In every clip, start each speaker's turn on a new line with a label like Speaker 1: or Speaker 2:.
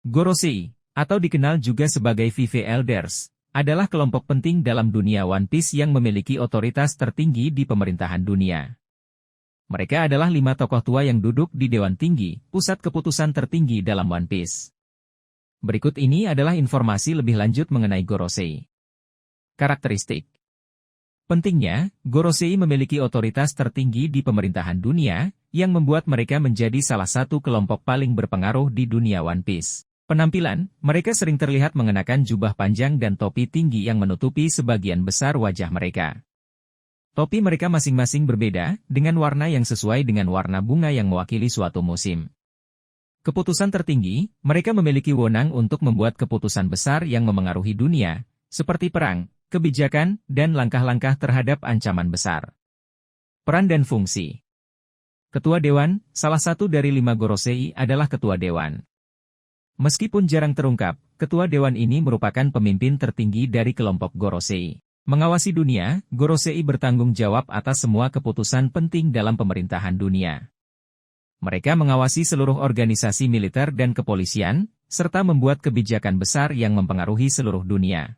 Speaker 1: Gorosei, atau dikenal juga sebagai Five Elders, adalah kelompok penting dalam dunia One Piece yang memiliki otoritas tertinggi di pemerintahan dunia. Mereka adalah 5 tokoh tua yang duduk di Dewan Tinggi, pusat keputusan tertinggi dalam One Piece. Berikut ini adalah informasi lebih lanjut mengenai Gorosei. Karakteristik. Pentingnya, Gorosei memiliki otoritas tertinggi di pemerintahan dunia, yang membuat mereka menjadi salah satu kelompok paling berpengaruh di dunia One Piece. Penampilan, mereka sering terlihat mengenakan jubah panjang dan topi tinggi yang menutupi sebagian besar wajah mereka. Topi mereka masing-masing berbeda, dengan warna yang sesuai dengan warna bunga yang mewakili suatu musim. Keputusan tertinggi, mereka memiliki wewenang untuk membuat keputusan besar yang memengaruhi dunia, seperti perang, kebijakan, dan langkah-langkah terhadap ancaman besar. Peran dan fungsi. Ketua Dewan, salah satu dari 5 Gorosei adalah Ketua Dewan. Meskipun jarang terungkap, Ketua Dewan ini merupakan pemimpin tertinggi dari kelompok Gorosei. Mengawasi dunia, Gorosei bertanggung jawab atas semua keputusan penting dalam pemerintahan dunia. Mereka mengawasi seluruh organisasi militer dan kepolisian, serta membuat kebijakan besar yang mempengaruhi seluruh dunia.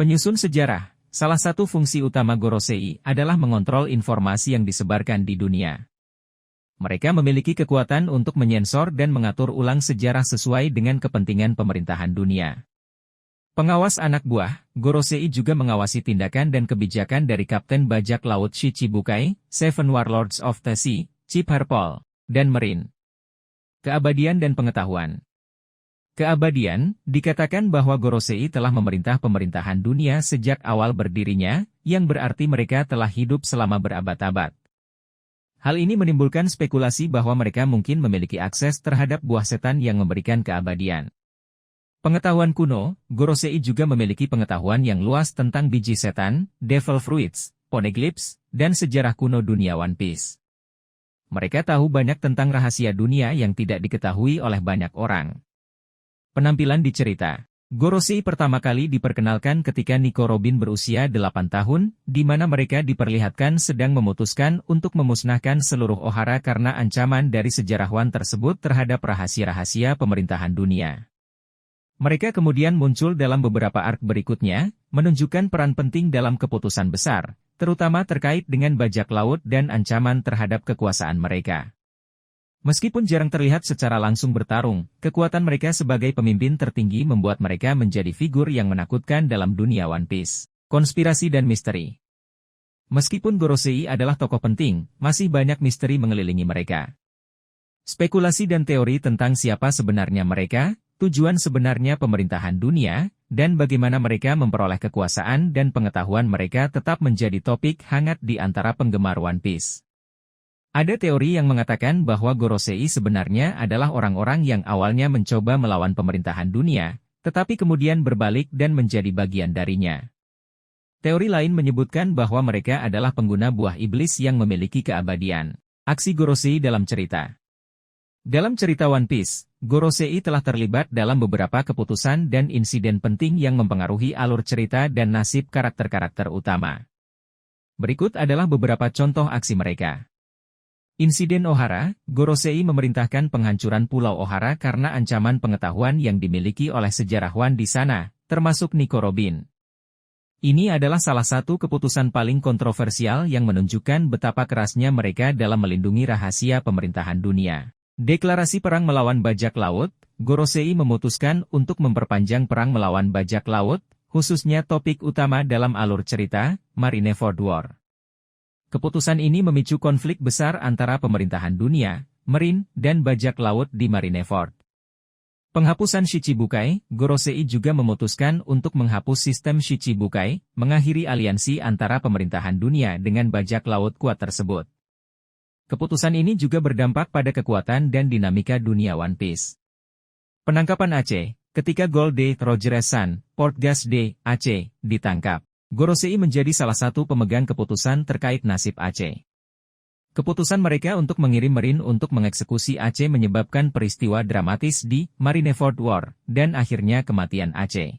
Speaker 1: Penyusun sejarah, salah satu fungsi utama Gorosei adalah mengontrol informasi yang disebarkan di dunia. Mereka memiliki kekuatan untuk menyensor dan mengatur ulang sejarah sesuai dengan kepentingan pemerintahan dunia. Pengawas anak buah, Gorosei juga mengawasi tindakan dan kebijakan dari Kapten Bajak Laut Shichibukai, Seven Warlords of the Sea, Chief Harpole, dan Marine. Keabadian dan pengetahuan. Keabadian, dikatakan bahwa Gorosei telah memerintah pemerintahan dunia sejak awal berdirinya, yang berarti mereka telah hidup selama berabad-abad. Hal ini menimbulkan spekulasi bahwa mereka mungkin memiliki akses terhadap buah setan yang memberikan keabadian. Pengetahuan kuno, Gorosei juga memiliki pengetahuan yang luas tentang biji setan, devil fruits, poneglyphs, dan sejarah kuno dunia One Piece. Mereka tahu banyak tentang rahasia dunia yang tidak diketahui oleh banyak orang. Penampilan di cerita. Gorosei pertama kali diperkenalkan ketika Nico Robin berusia 8 tahun, di mana mereka diperlihatkan sedang memutuskan untuk memusnahkan seluruh Ohara karena ancaman dari sejarawan tersebut terhadap rahasia-rahasia pemerintahan dunia. Mereka kemudian muncul dalam beberapa arc berikutnya, menunjukkan peran penting dalam keputusan besar, terutama terkait dengan bajak laut dan ancaman terhadap kekuasaan mereka. Meskipun jarang terlihat secara langsung bertarung, kekuatan mereka sebagai pemimpin tertinggi membuat mereka menjadi figur yang menakutkan dalam dunia One Piece. Konspirasi dan misteri. Meskipun Gorosei adalah tokoh penting, masih banyak misteri mengelilingi mereka. Spekulasi dan teori tentang siapa sebenarnya mereka, tujuan sebenarnya pemerintahan dunia, dan bagaimana mereka memperoleh kekuasaan dan pengetahuan mereka tetap menjadi topik hangat di antara penggemar One Piece. Ada teori yang mengatakan bahwa Gorosei sebenarnya adalah orang-orang yang awalnya mencoba melawan pemerintahan dunia, tetapi kemudian berbalik dan menjadi bagian darinya. Teori lain menyebutkan bahwa mereka adalah pengguna buah iblis yang memiliki keabadian. Aksi Gorosei dalam cerita. Dalam cerita One Piece, Gorosei telah terlibat dalam beberapa keputusan dan insiden penting yang mempengaruhi alur cerita dan nasib karakter-karakter utama. Berikut adalah beberapa contoh aksi mereka. Insiden Ohara, Gorosei memerintahkan penghancuran Pulau Ohara karena ancaman pengetahuan yang dimiliki oleh sejarawan di sana, termasuk Nico Robin. Ini adalah salah satu keputusan paling kontroversial yang menunjukkan betapa kerasnya mereka dalam melindungi rahasia pemerintahan dunia. Deklarasi perang melawan bajak laut, Gorosei memutuskan untuk memperpanjang perang melawan bajak laut, khususnya topik utama dalam alur cerita, Marineford War. Keputusan ini memicu konflik besar antara pemerintahan dunia, Marine, dan bajak laut di Marineford. Penghapusan Shichibukai, Gorosei juga memutuskan untuk menghapus sistem Shichibukai, mengakhiri aliansi antara pemerintahan dunia dengan bajak laut kuat tersebut. Keputusan ini juga berdampak pada kekuatan dan dinamika dunia One Piece. Penangkapan Aceh, ketika Gold Day Rogeres San, Portgas Day, Aceh, ditangkap. Gorosei menjadi salah satu pemegang keputusan terkait nasib Aceh. Keputusan mereka untuk mengirim Marine untuk mengeksekusi Aceh menyebabkan peristiwa dramatis di Marineford War, dan akhirnya kematian Aceh.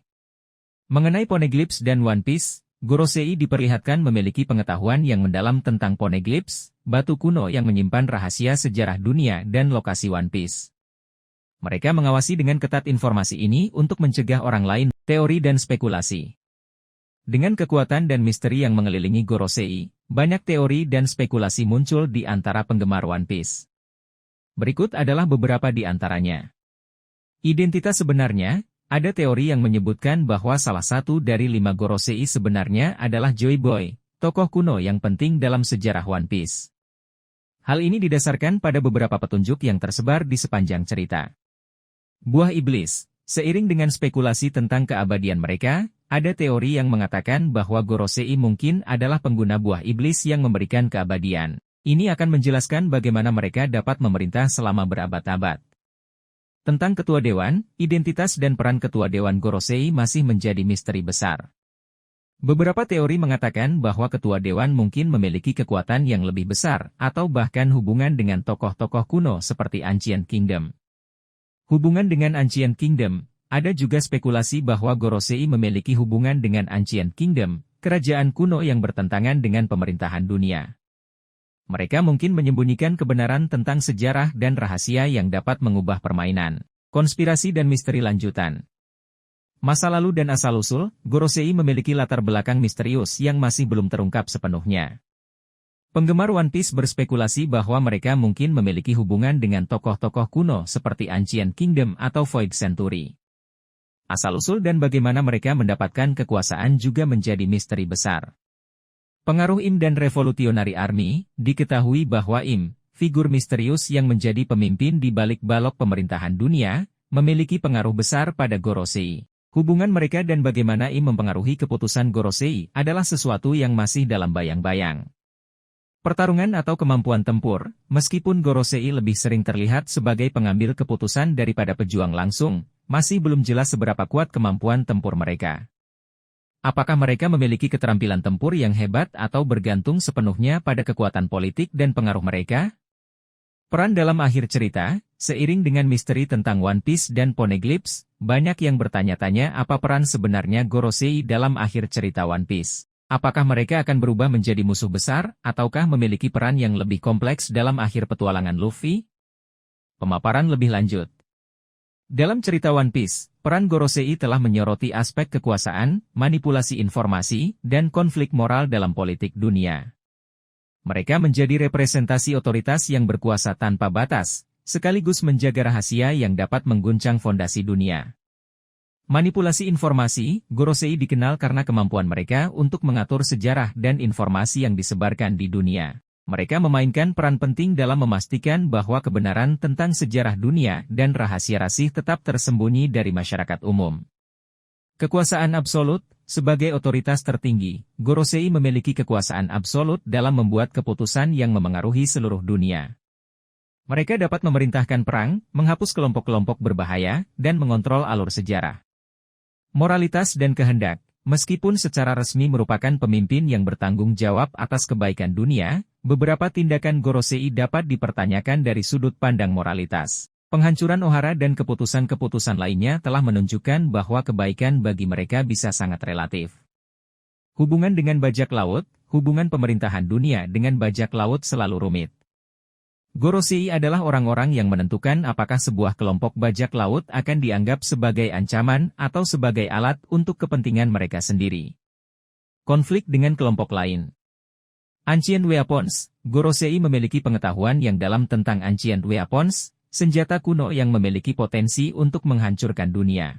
Speaker 1: Mengenai Poneglyphs dan One Piece, Gorosei diperlihatkan memiliki pengetahuan yang mendalam tentang Poneglyphs, batu kuno yang menyimpan rahasia sejarah dunia dan lokasi One Piece. Mereka mengawasi dengan ketat informasi ini untuk mencegah orang lain, teori dan spekulasi. Dengan kekuatan dan misteri yang mengelilingi Gorosei, banyak teori dan spekulasi muncul di antara penggemar One Piece. Berikut adalah beberapa di antaranya. Identitas sebenarnya, ada teori yang menyebutkan bahwa salah satu dari 5 Gorosei sebenarnya adalah Joy Boy, tokoh kuno yang penting dalam sejarah One Piece. Hal ini didasarkan pada beberapa petunjuk yang tersebar di sepanjang cerita. Buah Iblis. Seiring dengan spekulasi tentang keabadian mereka, ada teori yang mengatakan bahwa Gorosei mungkin adalah pengguna buah iblis yang memberikan keabadian. Ini akan menjelaskan bagaimana mereka dapat memerintah selama berabad-abad. Tentang Ketua Dewan, identitas dan peran Ketua Dewan Gorosei masih menjadi misteri besar. Beberapa teori mengatakan bahwa Ketua Dewan mungkin memiliki kekuatan yang lebih besar, atau bahkan hubungan dengan tokoh-tokoh kuno seperti Ancient Kingdom. Hubungan dengan Ancient Kingdom, ada juga spekulasi bahwa Gorosei memiliki hubungan dengan Ancient Kingdom, kerajaan kuno yang bertentangan dengan pemerintahan dunia. Mereka mungkin menyembunyikan kebenaran tentang sejarah dan rahasia yang dapat mengubah permainan. Konspirasi dan misteri lanjutan. Masa lalu dan asal-usul, Gorosei memiliki latar belakang misterius yang masih belum terungkap sepenuhnya. Penggemar One Piece berspekulasi bahwa mereka mungkin memiliki hubungan dengan tokoh-tokoh kuno seperti Ancient Kingdom atau Void Century. Asal-usul dan bagaimana mereka mendapatkan kekuasaan juga menjadi misteri besar. Pengaruh Im dan Revolutionary Army, diketahui bahwa Im, figur misterius yang menjadi pemimpin di balik balok pemerintahan dunia, memiliki pengaruh besar pada Gorosei. Hubungan mereka dan bagaimana Im mempengaruhi keputusan Gorosei adalah sesuatu yang masih dalam bayang-bayang. Pertarungan atau kemampuan tempur, meskipun Gorosei lebih sering terlihat sebagai pengambil keputusan daripada pejuang langsung, masih belum jelas seberapa kuat kemampuan tempur mereka. Apakah mereka memiliki keterampilan tempur yang hebat atau bergantung sepenuhnya pada kekuatan politik dan pengaruh mereka? Peran dalam akhir cerita, seiring dengan misteri tentang One Piece dan Poneglyphs, banyak yang bertanya-tanya apa peran sebenarnya Gorosei dalam akhir cerita One Piece. Apakah mereka akan berubah menjadi musuh besar, ataukah memiliki peran yang lebih kompleks dalam akhir petualangan Luffy? Pemaparan lebih lanjut. Dalam cerita One Piece, peran Gorosei telah menyoroti aspek kekuasaan, manipulasi informasi, dan konflik moral dalam politik dunia. Mereka menjadi representasi otoritas yang berkuasa tanpa batas, sekaligus menjaga rahasia yang dapat mengguncang fondasi dunia. Manipulasi informasi, Gorosei dikenal karena kemampuan mereka untuk mengatur sejarah dan informasi yang disebarkan di dunia. Mereka memainkan peran penting dalam memastikan bahwa kebenaran tentang sejarah dunia dan rahasia rasih tetap tersembunyi dari masyarakat umum. Kekuasaan absolut, sebagai otoritas tertinggi, Gorosei memiliki kekuasaan absolut dalam membuat keputusan yang memengaruhi seluruh dunia. Mereka dapat memerintahkan perang, menghapus kelompok-kelompok berbahaya, dan mengontrol alur sejarah. Moralitas dan kehendak, meskipun secara resmi merupakan pemimpin yang bertanggung jawab atas kebaikan dunia, beberapa tindakan Gorosei dapat dipertanyakan dari sudut pandang moralitas. Penghancuran Ohara dan keputusan-keputusan lainnya telah menunjukkan bahwa kebaikan bagi mereka bisa sangat relatif. Hubungan dengan bajak laut, hubungan pemerintahan dunia dengan bajak laut selalu rumit. Gorosei adalah orang-orang yang menentukan apakah sebuah kelompok bajak laut akan dianggap sebagai ancaman atau sebagai alat untuk kepentingan mereka sendiri. Konflik dengan kelompok lain. Ancient Weapons, Gorosei memiliki pengetahuan yang dalam tentang Ancient Weapons, senjata kuno yang memiliki potensi untuk menghancurkan dunia.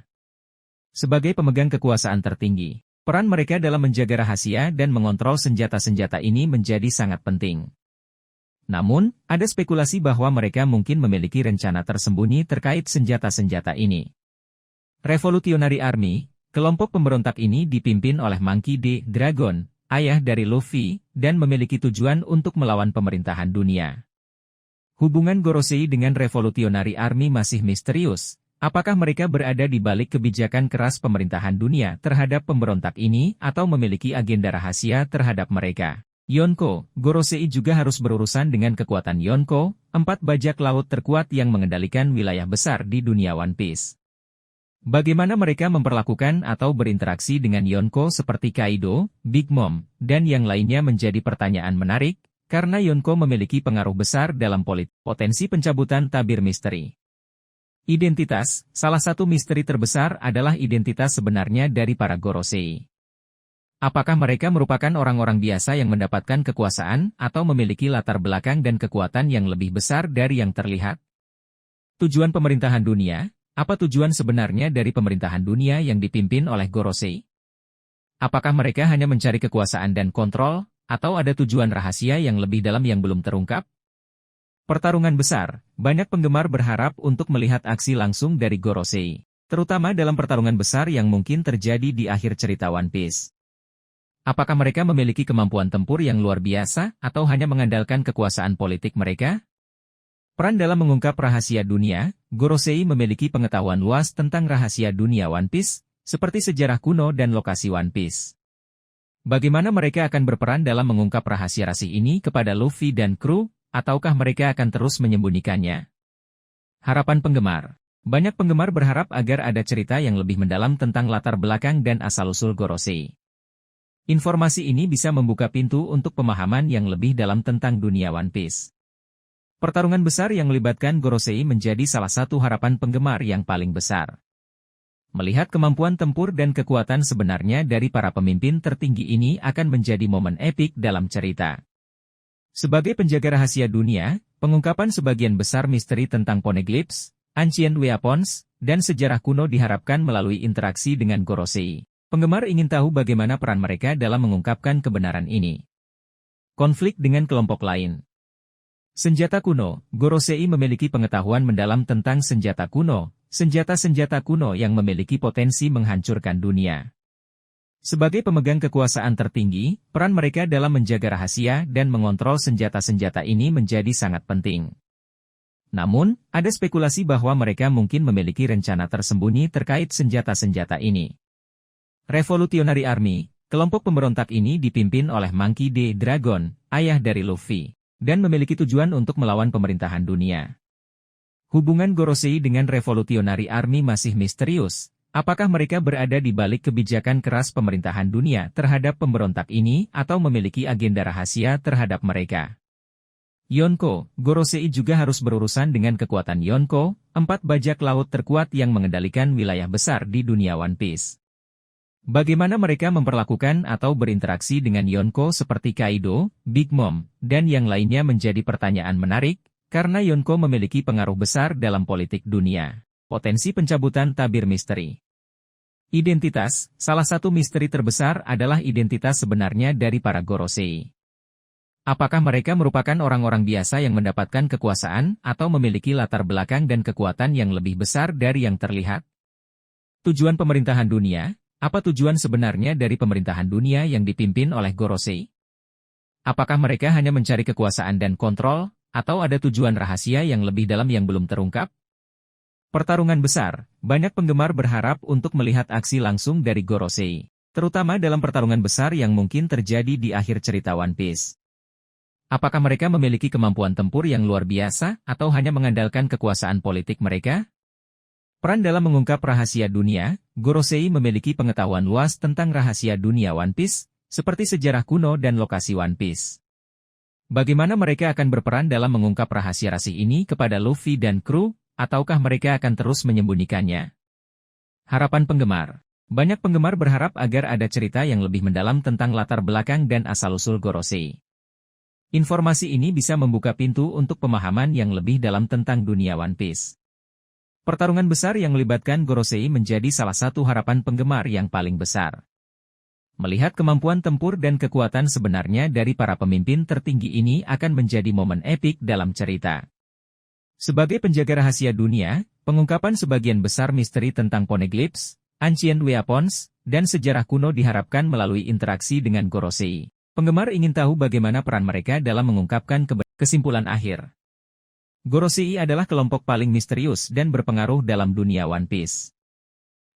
Speaker 1: Sebagai pemegang kekuasaan tertinggi, peran mereka dalam menjaga rahasia dan mengontrol senjata-senjata ini menjadi sangat penting. Namun, ada spekulasi bahwa mereka mungkin memiliki rencana tersembunyi terkait senjata-senjata ini. Revolutionary Army, kelompok pemberontak ini dipimpin oleh Monkey D. Dragon, ayah dari Luffy, dan memiliki tujuan untuk melawan pemerintahan dunia. Hubungan Gorosei dengan Revolutionary Army masih misterius. Apakah mereka berada di balik kebijakan keras pemerintahan dunia terhadap pemberontak ini atau memiliki agenda rahasia terhadap mereka? Yonko, Gorosei juga harus berurusan dengan kekuatan Yonko, 4 bajak laut terkuat yang mengendalikan wilayah besar di dunia One Piece. Bagaimana mereka memperlakukan atau berinteraksi dengan Yonko seperti Kaido, Big Mom, dan yang lainnya menjadi pertanyaan menarik, karena Yonko memiliki pengaruh besar dalam potensi pencabutan tabir misteri. Identitas, salah satu misteri terbesar adalah identitas sebenarnya dari para Gorosei. Apakah mereka merupakan orang-orang biasa yang mendapatkan kekuasaan atau memiliki latar belakang dan kekuatan yang lebih besar dari yang terlihat? Tujuan pemerintahan dunia, apa tujuan sebenarnya dari pemerintahan dunia yang dipimpin oleh Gorosei? Apakah mereka hanya mencari kekuasaan dan kontrol, atau ada tujuan rahasia yang lebih dalam yang belum terungkap? Pertarungan besar, banyak penggemar berharap untuk melihat aksi langsung dari Gorosei, terutama dalam pertarungan besar yang mungkin terjadi di akhir cerita One Piece. Apakah mereka memiliki kemampuan tempur yang luar biasa atau hanya mengandalkan kekuasaan politik mereka? Peran dalam mengungkap rahasia dunia, Gorosei memiliki pengetahuan luas tentang rahasia dunia One Piece, seperti sejarah kuno dan lokasi One Piece. Bagaimana mereka akan berperan dalam mengungkap rahasia rasih ini kepada Luffy dan kru? Ataukah mereka akan terus menyembunyikannya? Harapan penggemar. Banyak penggemar berharap agar ada cerita yang lebih mendalam tentang latar belakang dan asal-usul Gorosei. Informasi ini bisa membuka pintu untuk pemahaman yang lebih dalam tentang dunia One Piece. Pertarungan besar yang melibatkan Gorosei menjadi salah satu harapan penggemar yang paling besar. Melihat kemampuan tempur dan kekuatan sebenarnya dari para pemimpin tertinggi ini akan menjadi momen epik dalam cerita. Sebagai penjaga rahasia dunia, pengungkapan sebagian besar misteri tentang Poneglyphs, Ancient Weapons, dan sejarah kuno diharapkan melalui interaksi dengan Gorosei. Penggemar ingin tahu bagaimana peran mereka dalam mengungkapkan kebenaran ini. Konflik dengan kelompok lain. Senjata kuno, Gorosei memiliki pengetahuan mendalam tentang senjata kuno, senjata-senjata kuno yang memiliki potensi menghancurkan dunia. Sebagai pemegang kekuasaan tertinggi, peran mereka dalam menjaga rahasia dan mengontrol senjata-senjata ini menjadi sangat penting. Namun, ada spekulasi bahwa mereka mungkin memiliki rencana tersembunyi terkait senjata-senjata ini. Revolutionary Army, kelompok pemberontak ini dipimpin oleh Monkey D. Dragon, ayah dari Luffy, dan memiliki tujuan untuk melawan pemerintahan dunia. Hubungan Gorosei dengan Revolutionary Army masih misterius. Apakah mereka berada di balik kebijakan keras pemerintahan dunia terhadap pemberontak ini atau memiliki agenda rahasia terhadap mereka? Yonko, Gorosei juga harus berurusan dengan kekuatan Yonko, 4 bajak laut terkuat yang mengendalikan wilayah besar di dunia One Piece. Bagaimana mereka memperlakukan atau berinteraksi dengan Yonko seperti Kaido, Big Mom, dan yang lainnya menjadi pertanyaan menarik, karena Yonko memiliki pengaruh besar dalam politik dunia. Potensi pencabutan tabir misteri. Identitas, salah satu misteri terbesar adalah identitas sebenarnya dari para Gorosei. Apakah mereka merupakan orang-orang biasa yang mendapatkan kekuasaan atau memiliki latar belakang dan kekuatan yang lebih besar dari yang terlihat? Tujuan pemerintahan dunia, apa tujuan sebenarnya dari pemerintahan dunia yang dipimpin oleh Gorosei? Apakah mereka hanya mencari kekuasaan dan kontrol, atau ada tujuan rahasia yang lebih dalam yang belum terungkap? Pertarungan besar, banyak penggemar berharap untuk melihat aksi langsung dari Gorosei, terutama dalam pertarungan besar yang mungkin terjadi di akhir cerita One Piece. Apakah mereka memiliki kemampuan tempur yang luar biasa atau hanya mengandalkan kekuasaan politik mereka? Peran dalam mengungkap rahasia dunia, Gorosei memiliki pengetahuan luas tentang rahasia dunia One Piece, seperti sejarah kuno dan lokasi One Piece. Bagaimana mereka akan berperan dalam mengungkap rahasia rasih ini kepada Luffy dan kru? Ataukah mereka akan terus menyembunyikannya? Harapan penggemar. Banyak penggemar berharap agar ada cerita yang lebih mendalam tentang latar belakang dan asal-usul Gorosei. Informasi ini bisa membuka pintu untuk pemahaman yang lebih dalam tentang dunia One Piece. Pertarungan besar yang melibatkan Gorosei menjadi salah satu harapan penggemar yang paling besar. Melihat kemampuan tempur dan kekuatan sebenarnya dari para pemimpin tertinggi ini akan menjadi momen epik dalam cerita. Sebagai penjaga rahasia dunia, pengungkapan sebagian besar misteri tentang Poneglyphs, Ancient Weapons, dan sejarah kuno diharapkan melalui interaksi dengan Gorosei. Penggemar ingin tahu bagaimana peran mereka dalam mengungkapkan kesimpulan akhir. Gorosei adalah kelompok paling misterius dan berpengaruh dalam dunia One Piece.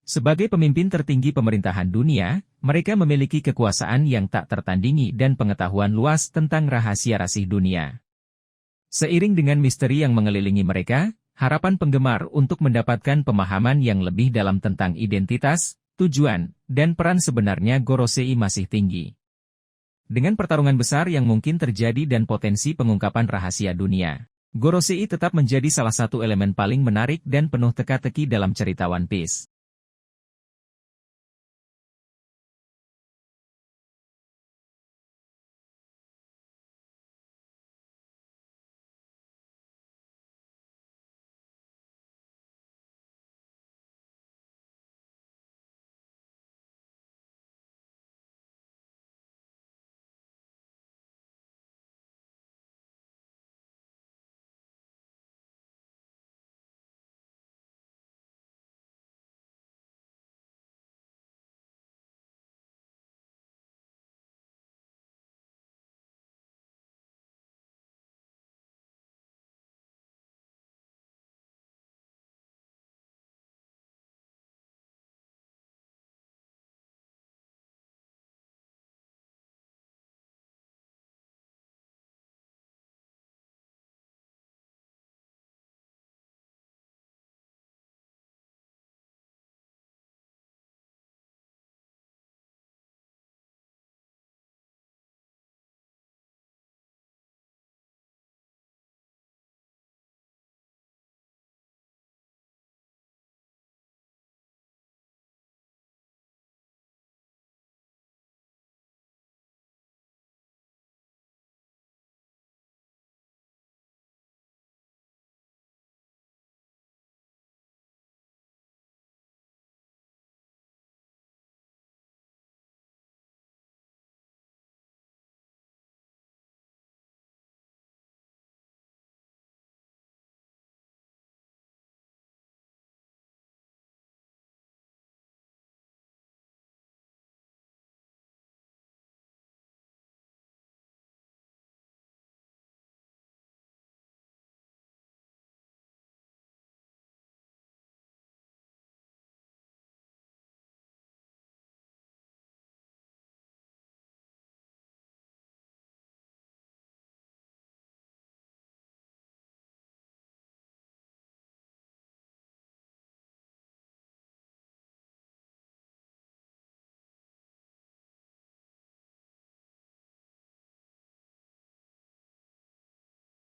Speaker 1: Sebagai pemimpin tertinggi pemerintahan dunia, mereka memiliki kekuasaan yang tak tertandingi dan pengetahuan luas tentang rahasia rasih dunia. Seiring dengan misteri yang mengelilingi mereka, harapan penggemar untuk mendapatkan pemahaman yang lebih dalam tentang identitas, tujuan, dan peran sebenarnya Gorosei masih tinggi. Dengan pertarungan besar yang mungkin terjadi dan potensi pengungkapan rahasia dunia, Gorosei tetap menjadi salah satu elemen paling menarik dan penuh teka-teki dalam cerita One Piece.